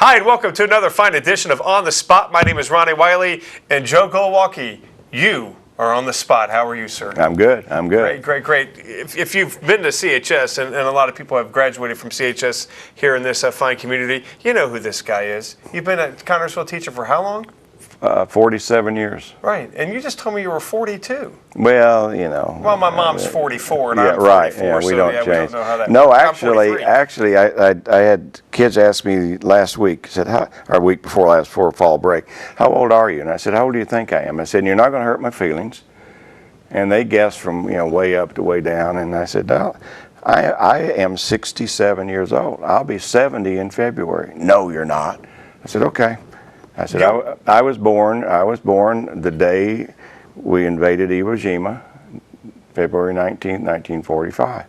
Hi, and welcome to another fine edition of On the Spot. My name is Ronnie Wiley, and Joe Glowacki, you are on the spot. How are you, sir? I'm good. I'm good. Great. If you've been to CHS, and a lot of people have graduated from CHS here in this fine community, you know who this guy is. You've been a Connersville teacher for how long? 47 years. Right, and you just told me you were 42. Well, you know. Well, my mom's 44, and yeah, I'm 44, right. Yeah, we don't change. We don't know how that no, works. actually, I had kids ask me last week, or week before last, before fall break, how old are you? And I said, how old do you think I am? I said, you're not going to hurt my feelings. And they guessed from way up to way down, and I said, no, I am 67 years old. I'll be 70 in February. No, you're not. I said, okay. I said, I was born the day we invaded Iwo Jima, February 19th, 1945.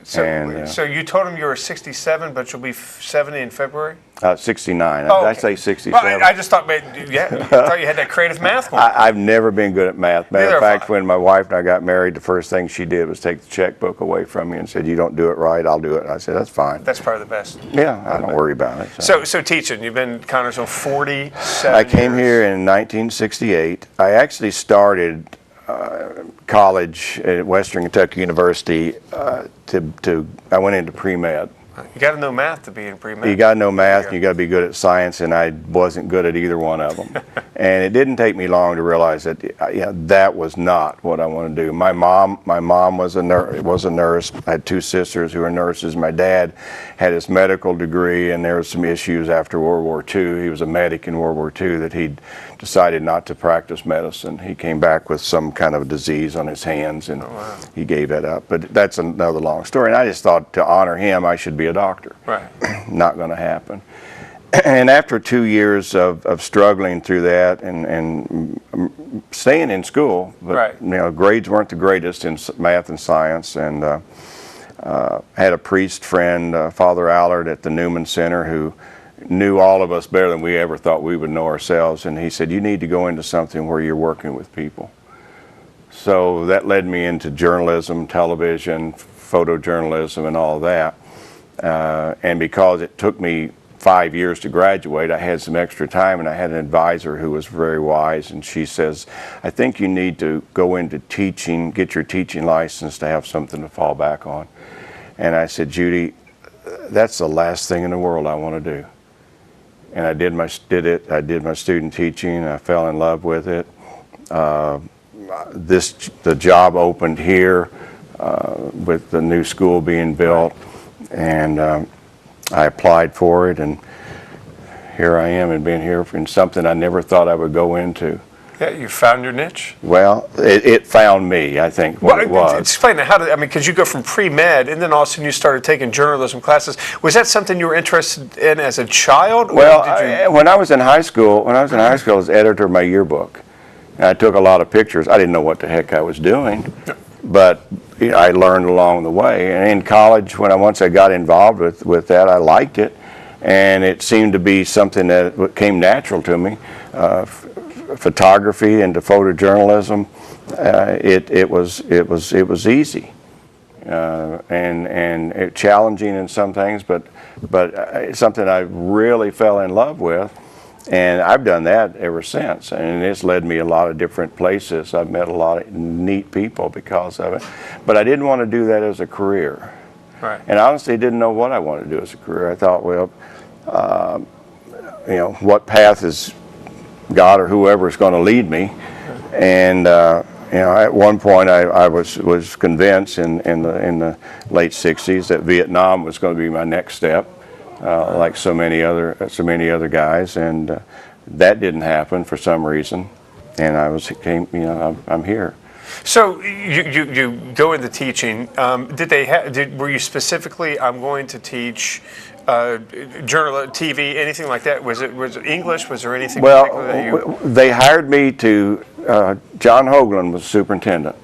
So you told him you were 67, but you'll be 70 in February? 69. Oh, Did I okay. say 67? Well, I just thought, I thought you had that creative math one. I've never been good at math. Matter of fact, when my wife and I got married, the first thing she did was take the checkbook away from me and said, you don't do it right, I'll do it. And I said, that's fine. That's probably the best. Yeah, I don't worry about it. So teaching, you've been in Connersville 47 I came here in 1968. I actually started college at Western Kentucky University. I went into pre-med. You got to know math to be in pre-med. You got to know math, and you got to be good at science, and I wasn't good at either one of them. And it didn't take me long to realize that that was not what I wanted to do. My mom was a nurse. I had two sisters who were nurses. My dad had his medical degree, and there were some issues after World War II. He was a medic in World War II that he decided not to practice medicine. He came back with some kind of disease on his hands, and he gave that up. But that's another long story. And I just thought, to honor him, I should be a doctor. Right. Not going to happen. And after 2 years of struggling through that and staying in school, but grades weren't the greatest in math and science, and had a priest friend, Father Allard at the Newman Center, who knew all of us better than we ever thought we would know ourselves, and he said, you need to go into something where you're working with people. So that led me into journalism, television, photojournalism, and all that. And because it took me 5 years to graduate, I had some extra time, and I had an advisor who was very wise, and she says, I think you need to go into teaching, get your teaching license to have something to fall back on. And I said, Judy, that's the last thing in the world I want to do. And I did my student teaching. I fell in love with it. The job opened here with the new school being built, and I applied for it, and here I am, and been here in something I never thought I would go into. Yeah, you found your niche? Well, it found me, I think, what it was. Explain that. Because you go from pre-med, and then all of a sudden you started taking journalism classes. Was that something you were interested in as a child? Well, when I was in high school, I was editor of my yearbook. And I took a lot of pictures. I didn't know what the heck I was doing, but I learned along the way. And in college, once I got involved with that, I liked it, and it seemed to be something that came natural to me. Photography into photojournalism, it was easy, and challenging in some things, but it's something I really fell in love with, and I've done that ever since, and it's led me a lot of different places. I've met a lot of neat people because of it, but I didn't want to do that as a career. Right. And honestly didn't know what I wanted to do as a career. I thought, well, what path is God or whoever is going to lead me, and at one point I was convinced in the late '60s that Vietnam was going to be my next step, like so many other guys, and that didn't happen for some reason, and I'm here. So you go into teaching. Were you specifically, I'm going to teach journal, TV, anything like that? Was it English? Was there anything particular that you... They hired me to, John Hoagland was superintendent,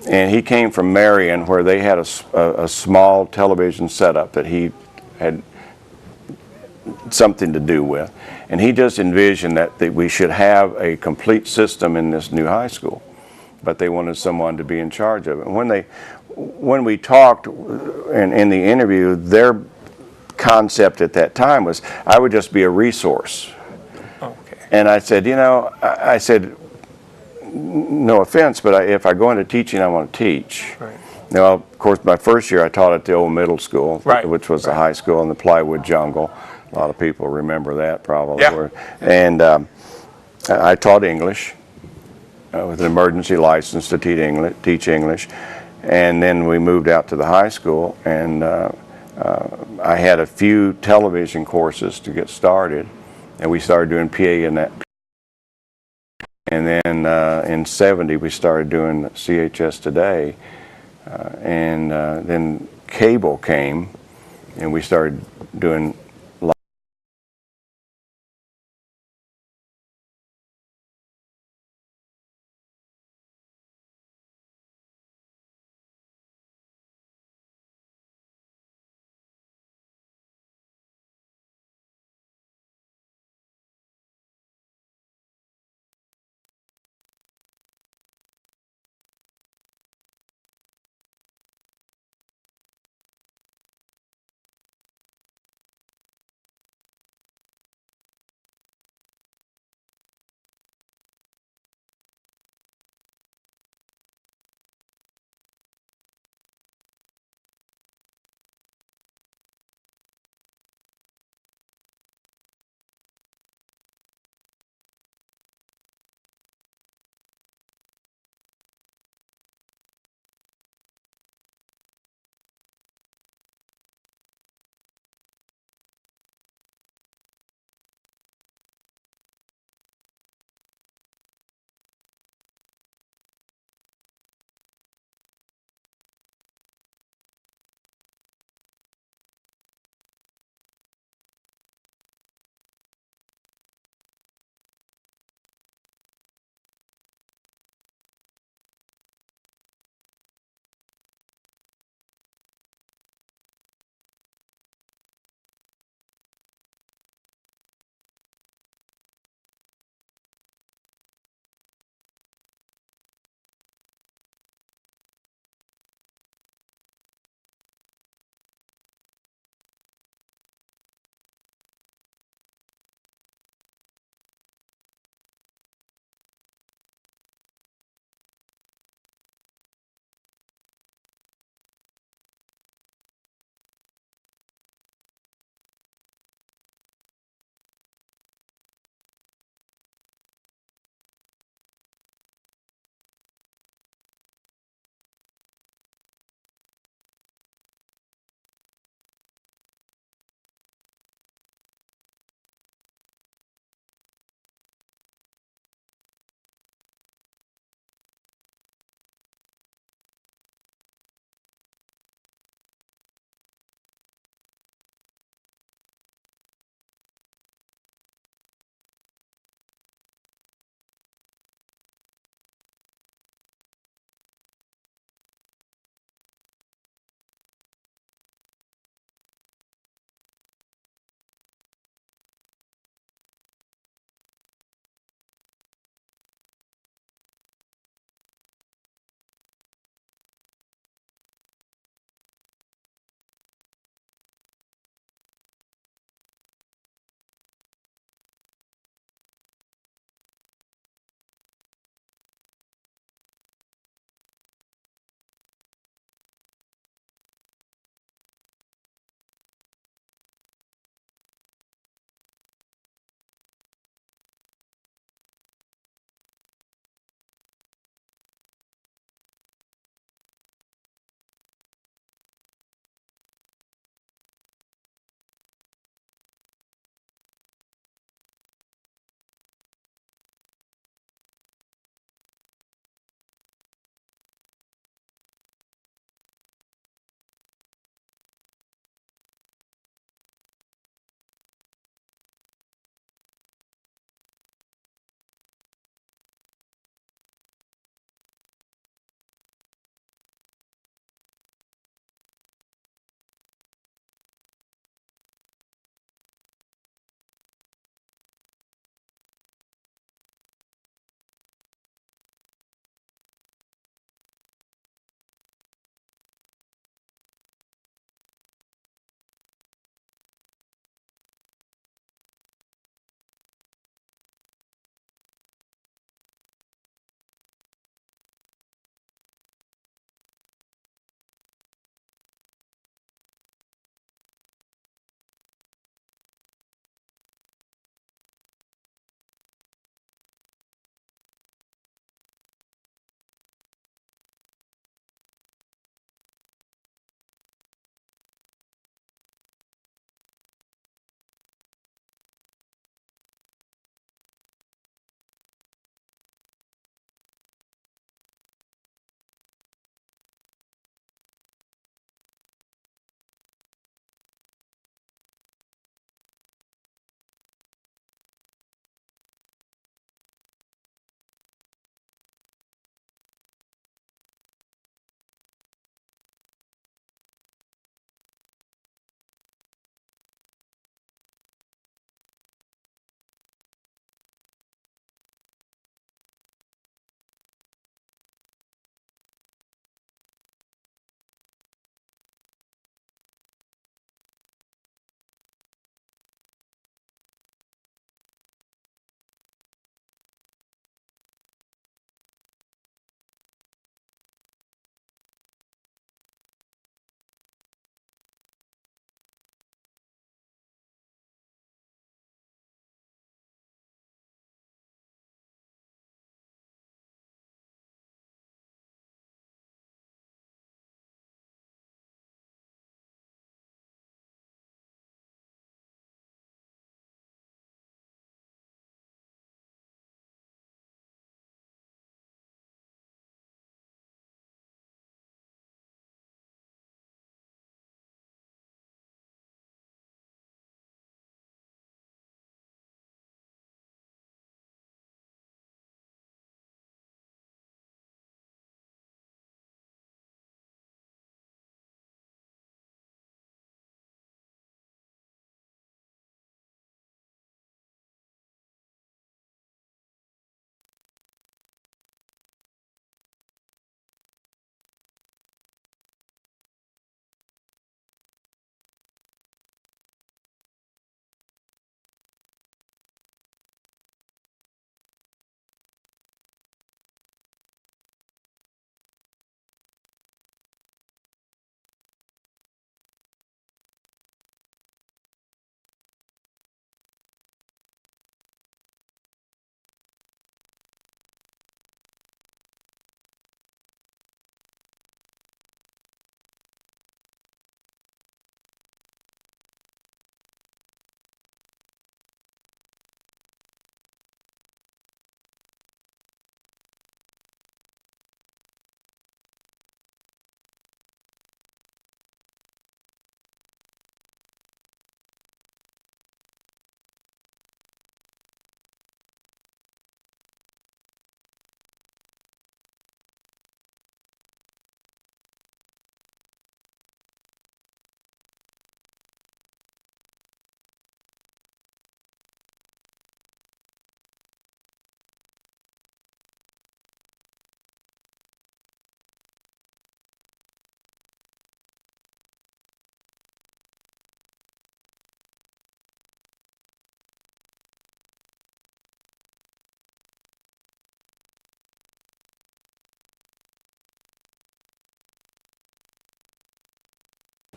and he came from Marion, where they had a small television setup that he had something to do with, and he just envisioned that we should have a complete system in this new high school, but they wanted someone to be in charge of it. And when we talked in the interview, concept at that time was I would just be a resource. Okay. And I said, you know, I said, no offense, but if I go into teaching, I want to teach. Right. Now, of course, my first year I taught at the old middle school, Right. which was the high school in the plywood jungle. A lot of people remember that probably. Yeah. And I taught English with an emergency license to teach English. And then we moved out to the high school, and I had a few television courses to get started, and we started doing PA in that. And then in '70 we started doing CHS Today, and then cable came, and we started doing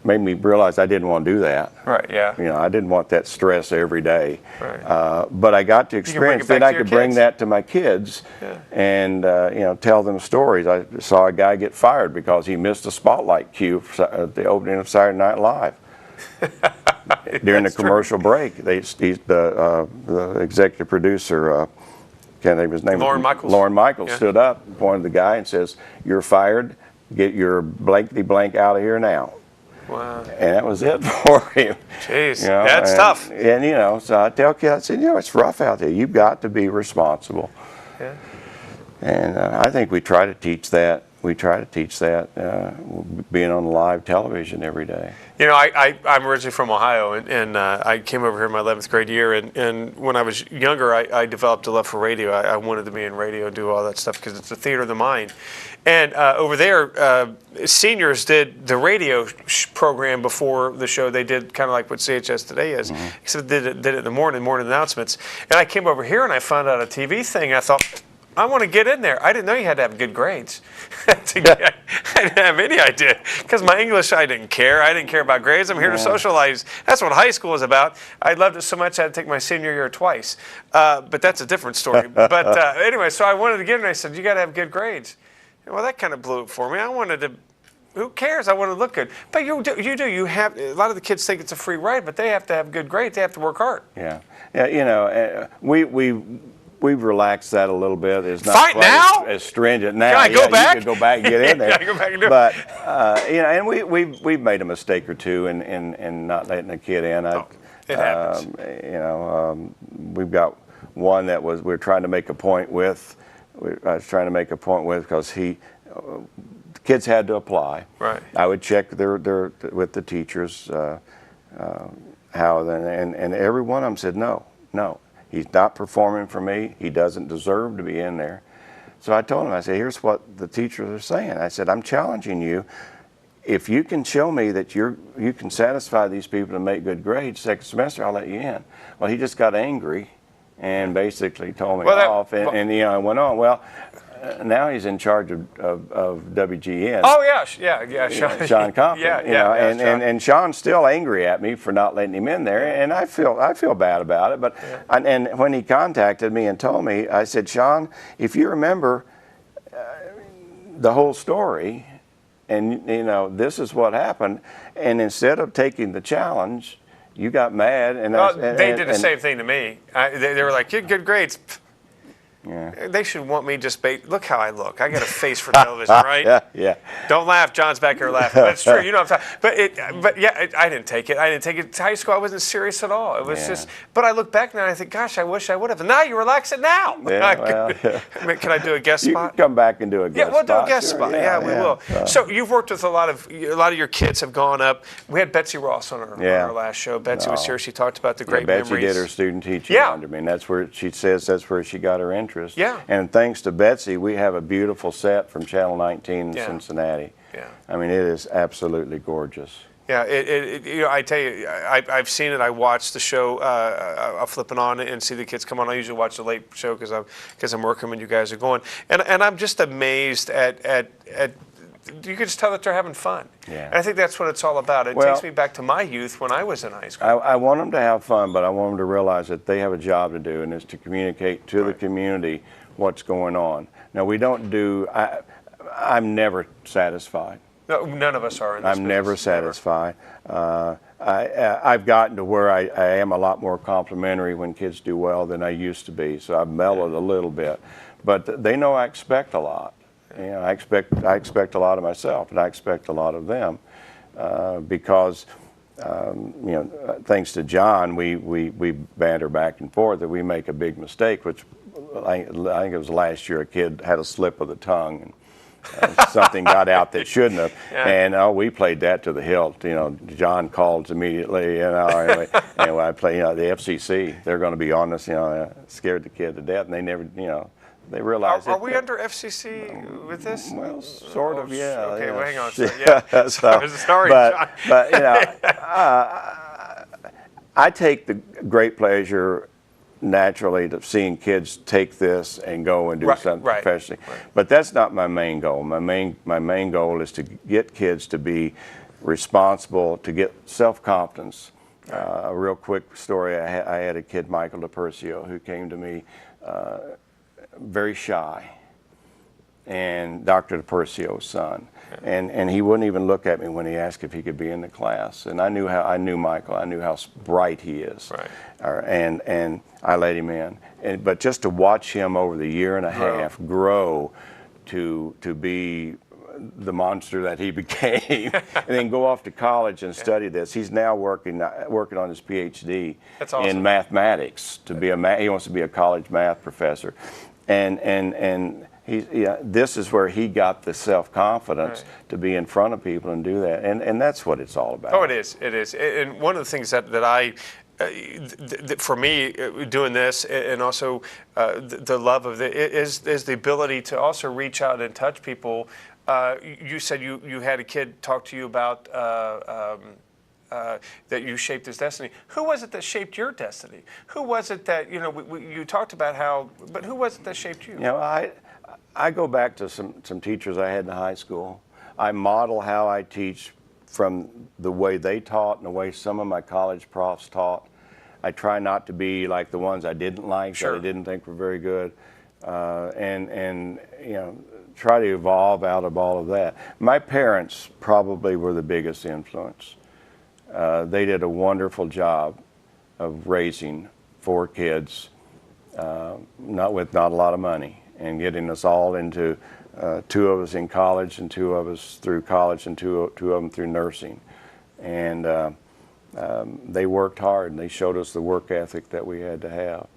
made me realize I didn't want to do that. Right. Yeah. You know, I didn't want that stress every day. Right. But I got to experience that I could bring that to my kids, and you know, tell them stories. I saw a guy get fired because he missed a spotlight cue at the opening of Saturday Night Live. During the commercial break, the executive producer, can't think of his name. Lauren Michaels. Lauren Michaels stood up, pointed to the guy, and says, "You're fired. Get your blankety blank out of here now." Wow. And that was it for him. Jeez, you know, that's tough. And you know, so I tell kids, I said, you know, it's rough out there. You've got to be responsible. Yeah. And I think we try to teach that. We try to teach that being on live television every day. You know, I'm originally from Ohio, and I came over here in my 11th grade year, and when I was younger, I developed a love for radio. I wanted to be in radio and do all that stuff because it's the theater of the mind. And over there, seniors did the radio program before the show. They did kind of like what CHS Today is, except did it in the morning announcements. And I came over here and I found out a TV thing. I thought, I want to get in there. I didn't know you had to have good grades. I didn't have any idea. Because my English, I didn't care. I didn't care about grades. I'm here to socialize. That's what high school is about. I loved it so much I had to take my senior year twice. But that's a different story. But anyway, so I wanted to get in, and I said, you got to have good grades. Well, that kind of blew it for me. I wanted to, who cares? I want to look good. But you do. You have, a lot of the kids think it's a free ride, but they have to have good grades. They have to work hard. Yeah. Yeah, you know, we've relaxed that a little bit. It's not Fight quite now? as stringent now. Can I go back? You can go back and get in there. Yeah, I go back and do it. But you know, and we've made a mistake or two in not letting a kid in. It happens. You know, we've got one that we're trying to make a point with. I was trying to make a point with because the kids had to apply. Right. I would check with the teachers how and every one of them said no. He's not performing for me. He doesn't deserve to be in there. So I told him, I said, here's what the teachers are saying. I said, I'm challenging you. If you can show me that you can satisfy these people and make good grades second semester, I'll let you in. Well, he just got angry and basically told me off. And you know, I went on. Well, now he's in charge of WGN. Oh yeah, Sean Compton. Yeah, and Sean's still angry at me for not letting him in there, and I feel bad about it. But and when he contacted me and told me, I said, Sean, if you remember the whole story, and you know this is what happened, and instead of taking the challenge, you got mad. And they did the same thing to me. They were like, good grades. Yeah. They should want me just look how I look. I got a face for television, right? Yeah. Don't laugh. John's back here laughing. But it's true. You know what I'm talking. But I didn't take it. To high school, I wasn't serious at all. It was just. But I look back now and I think, gosh, I wish I would have. And now you relax it now. Yeah, Can I do a guest spot? You can come back and do a guest spot. Yeah, we'll do a guest spot. Yeah, we will. So you've worked with a lot of your kids have gone up. We had Betsy Ross on our last show. Betsy was here. She talked about the great memories. Betsy did her student teaching under me, and that's where she says that's where she got her interest. Yeah. And thanks to Betsy, we have a beautiful set from Channel 19 in Cincinnati. Yeah. I mean, it is absolutely gorgeous. Yeah, you know, I tell you, I've seen it. I watched the show. I'll flip it on and see the kids come on. I usually watch the late show because I'm working when you guys are going. And I'm just amazed at you can just tell that they're having fun. Yeah. And I think that's what it's all about. It takes me back to my youth when I was in high school. I want them to have fun, but I want them to realize that they have a job to do, and it's to communicate to the community what's going on. Now, we don't do, I'm never satisfied. No, none of us are in this I'm never satisfied. I've gotten to where I am a lot more complimentary when kids do well than I used to be, so I've mellowed a little bit. But they know I expect a lot. You know, I expect a lot of myself, and I expect a lot of them, because you know, thanks to John, we banter back and forth that we make a big mistake, which I think it was last year a kid had a slip of the tongue. And something got out that shouldn't have, and we played that to the hilt. You know, John called immediately. You know, anyway, I play. You know, the FCC, they're going to be on us. You know, scared the kid to death, and they never. You know, they realized. Are we under FCC with this? Well, sort of, yeah. Okay, well, hang on. Sorry, John. But you know, I take the great pleasure naturally to seeing kids take this and go and do something professionally. But that's not my main goal. My main goal is to get kids to be responsible, to get self-confidence. A real quick story, I had a kid, Michael DePercio, who came to me very shy, and Dr. DePercio's son. And he wouldn't even look at me when he asked if he could be in the class. And I knew Michael, I knew how bright he is. Right. And I let him in. But just to watch him over the year and a half grow to be the monster that he became, and then go off to college and study this. He's now working on his PhD in mathematics to be he wants to be a college math professor, and this is where he got the self-confidence to be in front of people and do that, and that's what it's all about. Oh, it is. And one of the things that I for me, doing this, and also the love of it, is the ability to also reach out and touch people. You said you had a kid talk to you about that you shaped his destiny. Who was it that shaped your destiny? Who was it that, you talked about how, but who was it that shaped you? I go back to some teachers I had in high school. I model how I teach from the way they taught and the way some of my college profs taught. I try not to be like the ones I didn't like, that I didn't think were very good, and try to evolve out of all of that. My parents probably were the biggest influence. They did a wonderful job of raising 4 kids, not a lot of money, and getting us all into 2 of us in college, and 2 of us through college, and two of them through nursing. And they worked hard, and they showed us the work ethic that we had to have.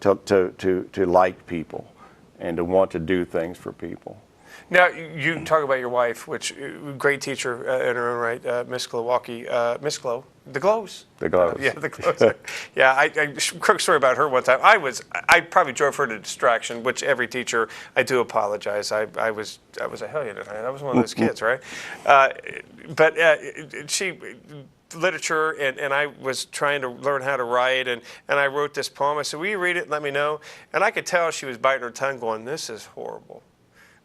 To like people, and to want to do things for people. Now, you talk about your wife, which great teacher in her own right, Miss Glowacki, Miss Glow, the Glows. The Glows. Yeah, the Glows. Yeah, I quick story about her one time. I probably drove her to distraction, which every teacher, I do apologize. I was a hellion tonight. I was one of those kids, right? But she. Literature, and I was trying to learn how to write, and I wrote this poem. I said, will you read it and let me know? And I could tell she was biting her tongue going, this is horrible.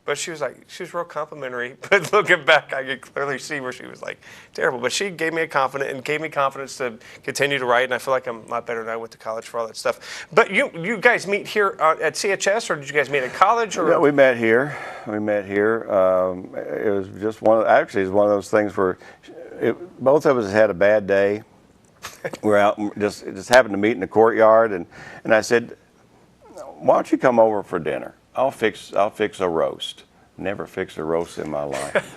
But she was real complimentary. But looking back, I could clearly see where she was like, terrible. But she gave me confidence to continue to write, and I feel like I'm a lot better now. I went to college for all that stuff. But you guys meet here at CHS, or did you guys meet at college? Or? No, we met here. It was just it's one of those things where both of us had a bad day. We're out, just happened to meet in the courtyard, and I said, why don't you come over for dinner? I'll fix a roast. Never fixed a roast in my life.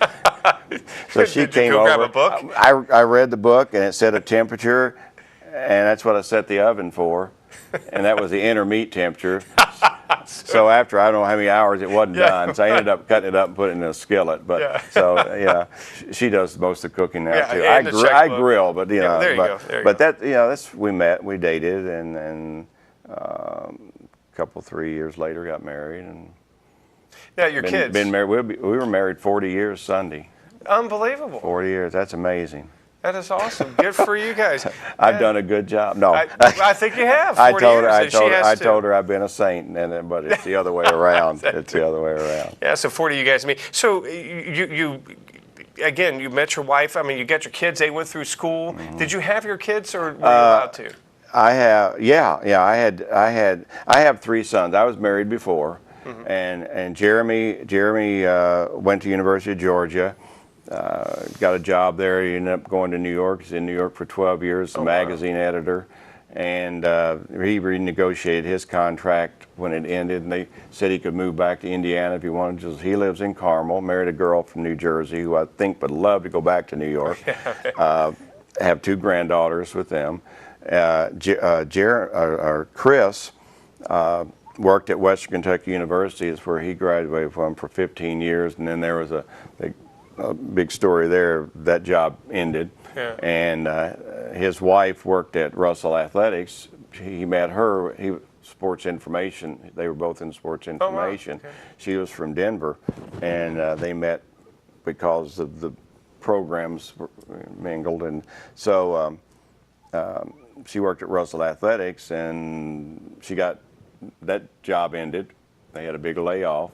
So she came over. Grab a book? I read the book, and it said a temperature, and that's what I set the oven for, and that was the inner meat temperature. So after I don't know how many hours it wasn't done, so I ended up cutting it up and putting it in a skillet. But she does most of the cooking now too. I grill, but there you go. But that we dated, and a couple 3 years later got married, and now your kids been married. We were married 40 years Sunday. Unbelievable. 40 years. That's amazing. That is awesome. Good for you guys. I've done a good job. No, I think you have. I told her I've been a saint, but it's the other way around. It's the other way around. Yeah, so 40 you guys meet. So you again, you met your wife. I mean, you got your kids. They went through school. Mm-hmm. Did you have your kids, or were you allowed to? I have. Yeah. I have 3 sons. I was married before, mm-hmm. and Jeremy went to University of Georgia. Got a job there. He ended up going to New York. He's in New York for 12 years, magazine editor. And he renegotiated his contract when it ended, and they said he could move back to Indiana if he wanted. He lives in Carmel, married a girl from New Jersey who I think would love to go back to New York. Have 2 granddaughters with them. Chris worked at Western Kentucky University, is where he graduated from for 15 years, and then there was a big story there. That job ended, and his wife worked at Russell Athletics. He met her. He was sports information. They were both in sports information. Oh, wow. Okay. She was from Denver, and they met because of the programs were mingled, and so she worked at Russell Athletics, and that job ended. They had a big layoff.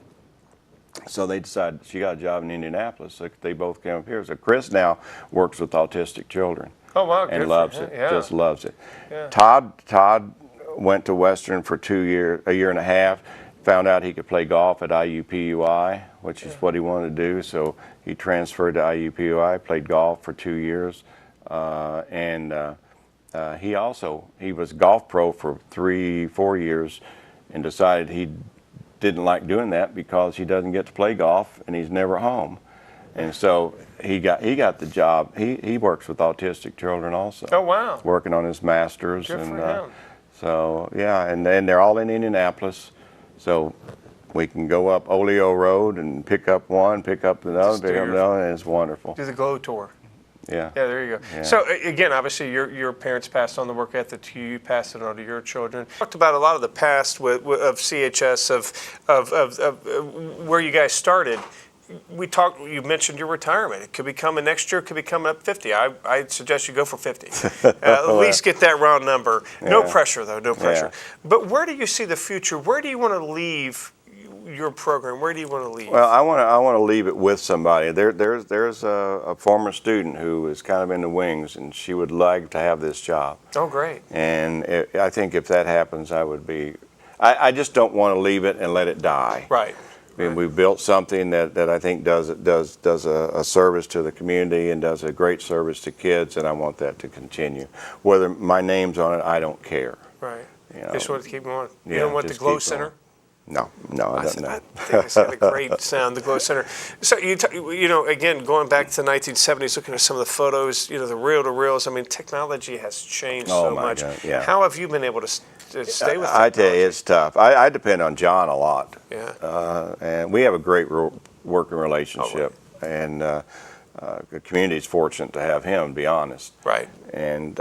So they decided she got a job in Indianapolis. So they both came up here. So Chris now works with autistic children. Oh wow, good And for loves him. it. Yeah. Just loves it. Yeah. Todd went to Western for a year and a half. Found out he could play golf at IUPUI, which is what he wanted to do. So he transferred to IUPUI, played golf for 2 years, he was golf pro for 3-4 years, and decided he didn't like doing that because he doesn't get to play golf and he's never home. And so he got the job. He works with autistic children also. Oh wow! Working on his masters. Good for him. So yeah, and they're all in Indianapolis, so we can go up Oleo Road and pick up one, pick up another, pick up another, and it's wonderful. Do the Glow tour. Yeah. Yeah, there you go. Yeah. So again, obviously, your parents passed on the work ethic to you. You passed it on to your children. Talked about a lot of the past of CHS, of where you guys started. You mentioned your retirement. It could be coming next year. It could be coming up 50. I suggest you go for 50. At least get that round number. No pressure, though. No pressure. Yeah. But where do you see the future? Where do you want to leave your program? Where do you want to leave? Well, I want to leave it with somebody. There's a former student who is kind of in the wings, and she would like to have this job. Oh, great. And I think if that happens, I would be. I just don't want to leave it and let it die. Right. I mean, we've built something that I think does a service to the community and does a great service to kids, and I want that to continue. Whether my name's on it, I don't care. Right. You know, Just want to keep going. You yeah, don't want the just Glow keep Center? going. No, I don't know. I think it's got a great sound, the Glow Center. So, again, going back to the 1970s, looking at some of the photos, the reel-to-reels, I mean, technology has changed so much. God, yeah. How have you been able to stay with I tell you, it's tough. I depend on John a lot. Yeah. And we have a great working relationship. Oh, right. And the community's fortunate to have him, to be honest. Right. And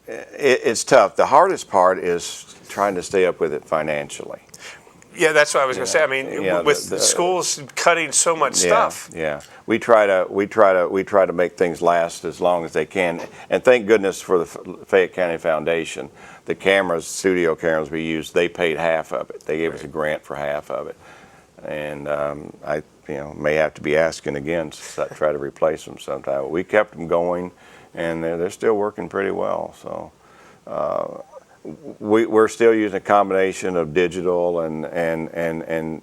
it's tough. The hardest part is trying to stay up with it financially. Yeah, that's what I was going to say. I mean, with the schools cutting so much stuff. Yeah, we try to make things last as long as they can. And thank goodness for the Fayette County Foundation. The studio cameras we used, they paid half of it. They gave us a grant for half of it. And I may have to be asking again to try to replace them sometime. We kept them going, and they're still working pretty well. So. We're still using a combination of digital and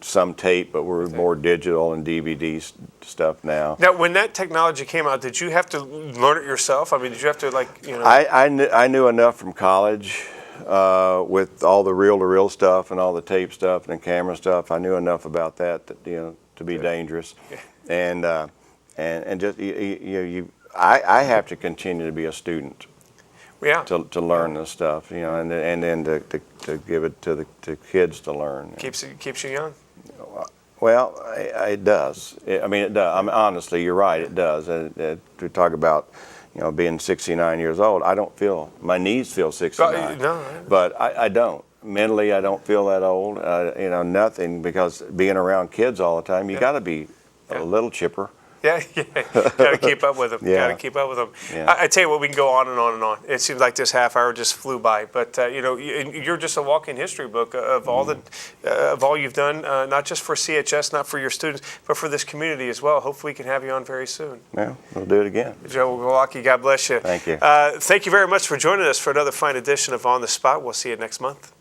some tape, but we're more digital and DVD stuff now. Now, when that technology came out, did you have to learn it yourself? I mean, did you have to I knew enough from college with all the reel-to-reel stuff and all the tape stuff and the camera stuff. I knew enough about that to be dangerous, and just I have to continue to be a student. Yeah. To learn this stuff, and then to give it to the kids to learn. Keeps you young. Well, it does. It does. Honestly, you're right. It does. To talk about, being 69 years old, I don't feel my knees feel 69. No. But I don't. Mentally, I don't feel that old. Nothing, because being around kids all the time, you got to be a little chipper. Yeah, got to keep up with them. Yeah. Got to keep up with them. Yeah. I tell you what, we can go on and on and on. It seems like this half hour just flew by, but you're just a walking history book of all you've done, not just for CHS, not for your students, but for this community as well. Hopefully, we can have you on very soon. Yeah, we'll do it again. Joe Glowacki, God bless you. Thank you. Thank you very much for joining us for another fine edition of On the Spot. We'll see you next month.